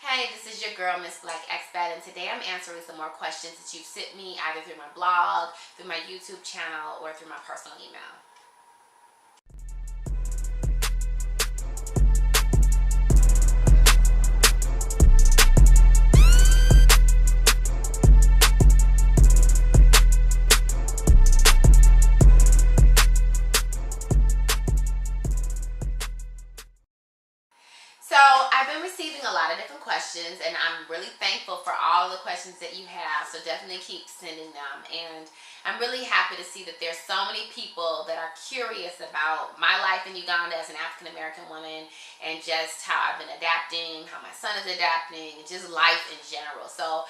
Hey, this is your girl, Miss Black Expat, and today I'm answering some more questions that you've sent me either through my blog, through my YouTube channel, or through my personal email. So I've been receiving a lot of different questions, and I'm really thankful for all the questions that you have, so definitely keep sending them. And I'm really happy to see that there's so many people that are curious about my life in Uganda as an African American woman, and just how I've been adapting, how my son is adapting, and just life in general. So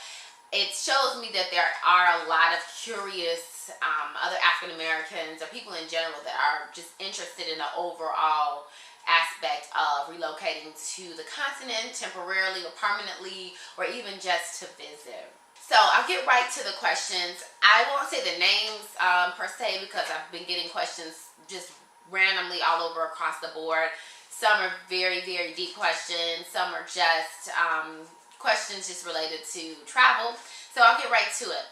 it shows me that there are a lot of curious other African Americans or people in general that are just interested in the overall aspect of relocating to the continent temporarily or permanently, or even just to visit. So I'll get right to the questions. I won't say the names per se, because I've been getting questions just randomly all over across the board. Some are very, very deep questions. Some are just questions just related to travel. So I'll get right to it.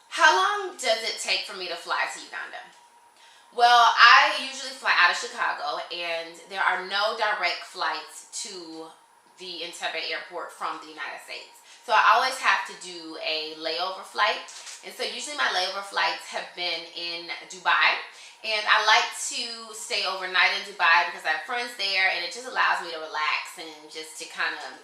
How long does it take for me to fly to Uganda? Well, I usually fly out of Chicago, and there are no direct flights to the Entebbe airport from the United States. So I always have to do a layover flight. And so usually my layover flights have been in Dubai. And I like to stay overnight in Dubai because I have friends there, and it just allows me to relax and just to kind of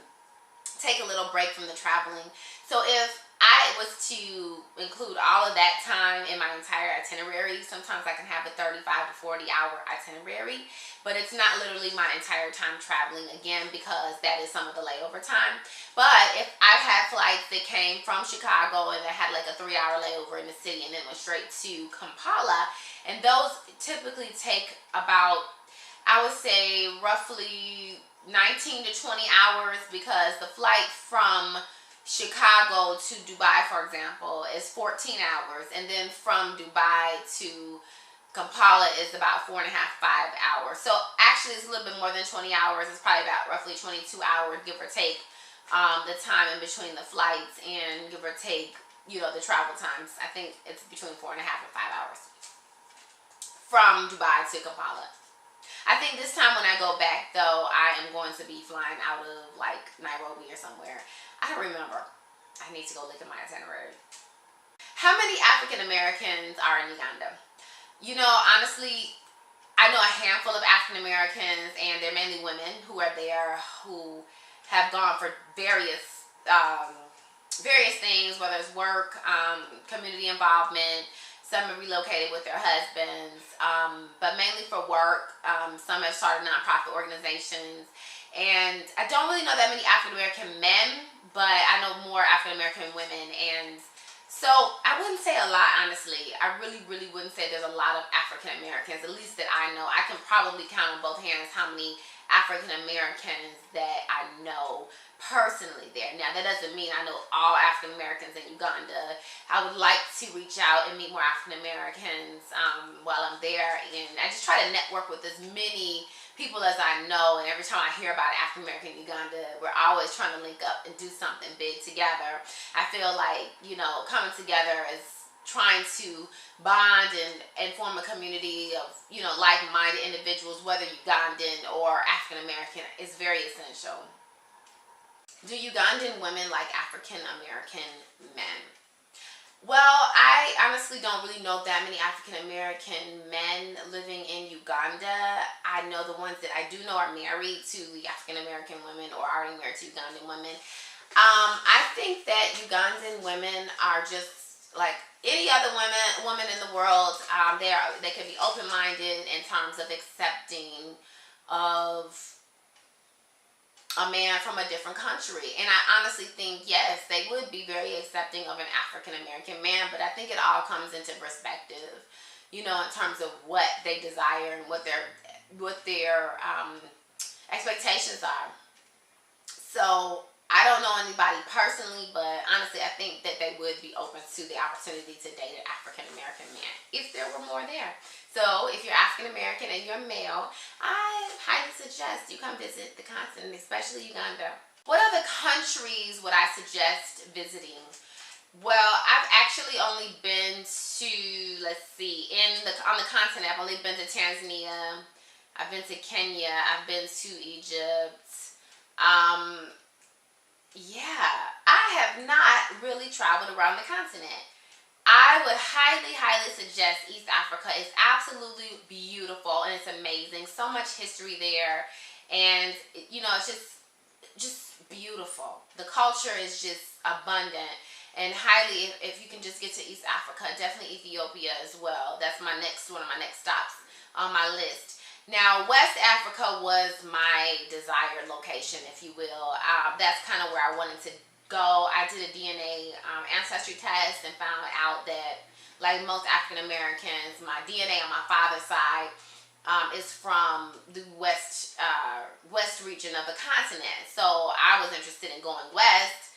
take a little break from the traveling. So if I was to include all of that time in my entire itinerary, sometimes I can have a 35 to 40 hour itinerary, but it's not literally my entire time traveling, again, because that is some of the layover time. But if I've had flights that came from Chicago and that had like a 3-hour layover in the city and then went straight to Kampala, and those typically take about, I would say, roughly 19 to 20 hours, because the flight from Chicago to Dubai, for example, is 14 hours, and then from Dubai to Kampala is about 4.5, 5 hours. So actually it's a little bit more than 20 hours. It's probably about roughly 22 hours, give or take, the time in between the flights, and give or take, the travel times. I think it's between 4.5 and 5 hours from Dubai to Kampala. I think this time when I go back, though, I am going to be flying out of like Nairobi or somewhere. I don't remember. I need to go look at my itinerary. How many African Americans are in Uganda? Honestly, I know a handful of African Americans, and they're mainly women who are there, who have gone for various things, whether it's work, community involvement. Some have relocated with their husbands, but mainly for work. Some have started nonprofit organizations. And I don't really know that many African American men, but I know more African American women. And so I wouldn't say a lot, honestly. I really, really wouldn't say there's a lot of African Americans, at least that I know. I can probably count on both hands how many African Americans that I know personally there. Now, that doesn't mean I know all African Americans in Uganda. I would like to reach out and meet more African Americans while I'm there, and I just try to network with as many people as I know. And every time I hear about African American in Uganda, we're always trying to link up and do something big together. I feel like, coming together is trying to bond and form a community of, like-minded individuals, whether Ugandan or African American, is very essential. Do Ugandan women like African American men? Well, I honestly don't really know that many African American men living in Uganda. I know the ones that I do know are married to the African American women or already married to Ugandan women. I think that Ugandan women are just like any other woman in the world. They can be open-minded in terms of accepting of a man from a different country. And I honestly think, yes, they would be very accepting of an African American man, but I think it all comes into perspective, in terms of what they desire and what their expectations are. So I don't know anybody personally, but honestly, I think that they would be open to the opportunity to date an African American man if there were more there. So if you're African American and you're male, I highly suggest you come visit the continent, especially Uganda. What other countries would I suggest visiting? Well, I've actually only been to, let's see, on the continent. I've only been to Tanzania. I've been to Kenya. I've been to Egypt. Um, yeah, I have not really traveled around the continent. I would highly, highly suggest East Africa. It's absolutely beautiful and it's amazing. So much history there, and it's just beautiful. The culture is just abundant, and highly, if you can just get to East Africa, definitely Ethiopia as well. That's one of my next stops on my list. Now, West Africa was my desired location, if you will. That's kind of where I wanted to go. I did a DNA ancestry test and found out that, like most African Americans, my DNA on my father's side is from the west region of the continent. So I was interested in going west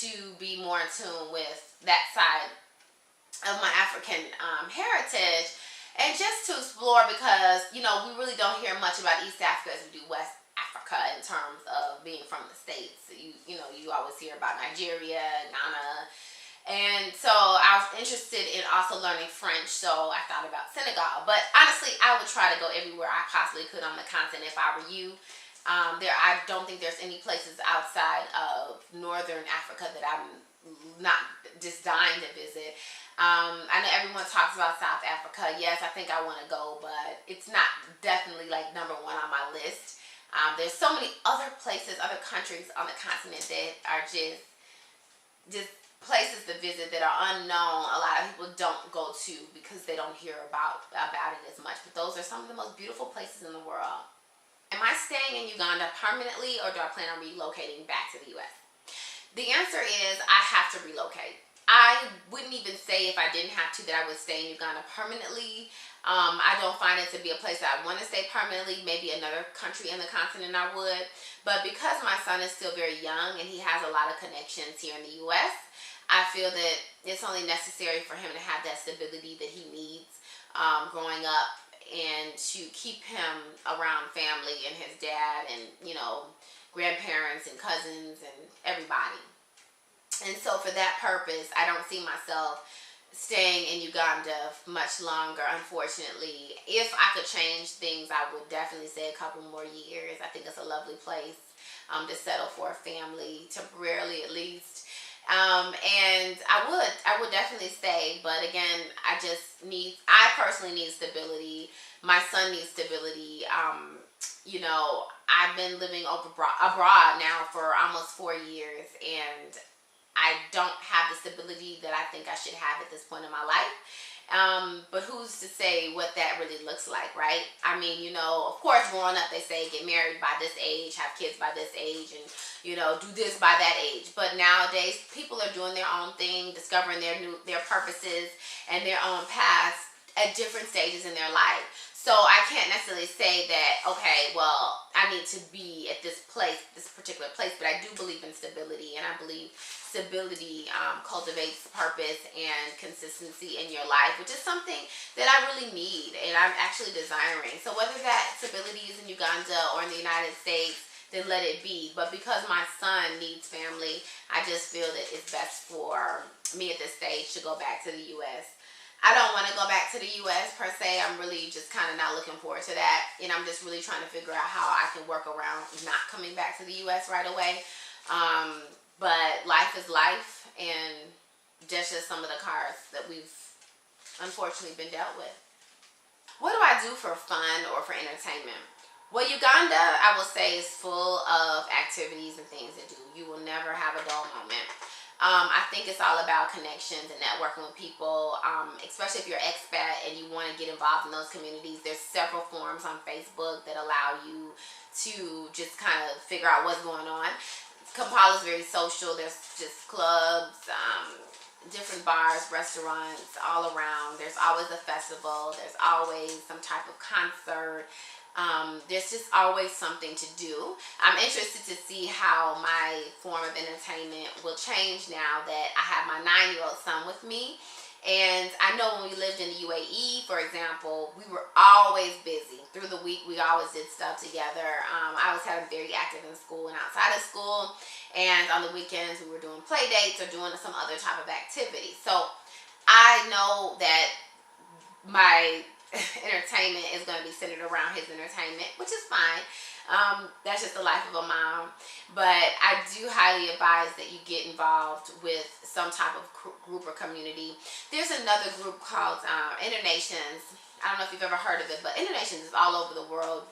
to be more in tune with that side of my African heritage, and just to explore, because we really don't hear much about East Africa as we do West Africa in terms of being from the States. You always hear about Nigeria, Ghana, and so I was interested in also learning French, so I thought about Senegal. But honestly, I would try to go everywhere I possibly could on the continent if I were you. I don't think there's any places outside of Northern Africa that I'm not just dying to visit. I know everyone talks about South Africa. Yes, I think I want to go, but it's not definitely like number one on my list. There's so many other places, other countries on the continent that are just places to visit that are unknown. A lot of people don't go to because they don't hear about it as much. But those are some of the most beautiful places in the world. Am I staying in Uganda permanently, or do I plan on relocating back to the U.S.? The answer is I have to relocate. I wouldn't even say, if I didn't have to, that I would stay in Uganda permanently. I don't find it to be a place that I want to stay permanently. Maybe another country in the continent I would. But because my son is still very young and he has a lot of connections here in the U.S., I feel that it's only necessary for him to have that stability that he needs growing up, and to keep him around family and his dad and grandparents and cousins and everybody. And so for that purpose, I don't see myself staying in Uganda much longer, unfortunately. If I could change things, I would definitely say a couple more years. I think it's a lovely place to settle for a family, temporarily at least. And I would definitely stay, but again, I personally need stability. My son needs stability. I've been living abroad now for almost 4 years, and I don't have the stability that I think I should have at this point in my life. But who's to say what that really looks like, right? I mean, of course, growing up, they say get married by this age, have kids by this age, and, do this by that age. But nowadays, people are doing their own thing, discovering their purposes and their own paths at different stages in their life. So I can't necessarily say that, okay, well, I need to be at this particular place, but I do believe in stability, and I believe stability cultivates purpose and consistency in your life, which is something that I really need and I'm actually desiring. So whether that stability is in Uganda or in the United States, then let it be. But because my son needs family, I just feel that it's best for me at this stage to go back to the U.S. I don't want to go back to the U.S. per se. I'm really just kind of not looking forward to that. And I'm just really trying to figure out how I can work around not coming back to the U.S. right away. But life is life, and that's just some of the cards that we've unfortunately been dealt with. What do I do for fun or for entertainment? Well, Uganda, I will say, is full of activities and things to do. You will never have a dull moment. I think it's all about connections and networking with people, especially if you're an expat and you want to get involved in those communities. There's several forums on Facebook that allow you to just kind of figure out what's going on. Kampala is very social. There's just clubs, different bars, restaurants all around. There's always a festival. There's always some type of concert. There's just always something to do. I'm interested to see how my form of entertainment will change now that I have my 9-year-old son with me. And I know when we lived in the UAE, for example, we were always busy. Through the week, we always did stuff together. I was having very active in school and outside of school. And on the weekends, we were doing play dates or doing some other type of activity. So I know that my entertainment is going to be centered around his entertainment, which is fine. That's just the life of a mom. But I do highly advise that you get involved with some type of group or community. There's another group called Internations. I don't know if you've ever heard of it, but Internations is all over the world.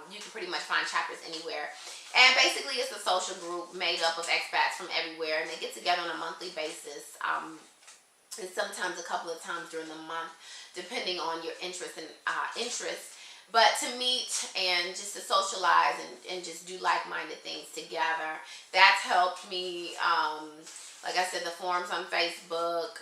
You can pretty much find chapters anywhere. And basically it's a social group made up of expats from everywhere, and they get together on a monthly basis. And sometimes a couple of times during the month, depending on your interests. But to meet and just to socialize and just do like-minded things together, that's helped me. Like I said, the forums on Facebook,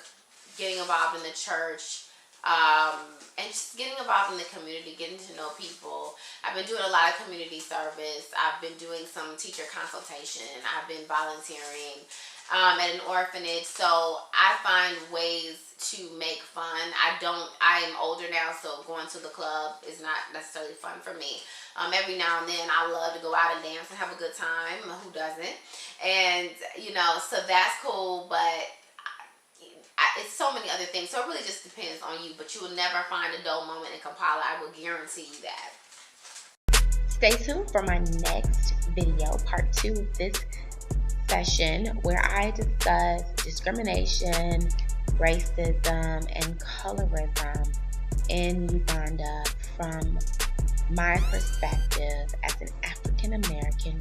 getting involved in the church, and just getting involved in the community, getting to know people. I've been doing a lot of community service. I've been doing some teacher consultation. I've been volunteering at an orphanage. So I find ways to make fun. I am older now, so going to the club is not necessarily fun for me. Every now and then I love to go out and dance and have a good time. Who doesn't? And so that's cool, but it's so many other things. So it really just depends on you, but you will never find a dull moment in Kampala. I will guarantee you that. Stay tuned for my next video, part 2 of this session, where I discuss discrimination, racism, and colorism in Uganda from my perspective as an African American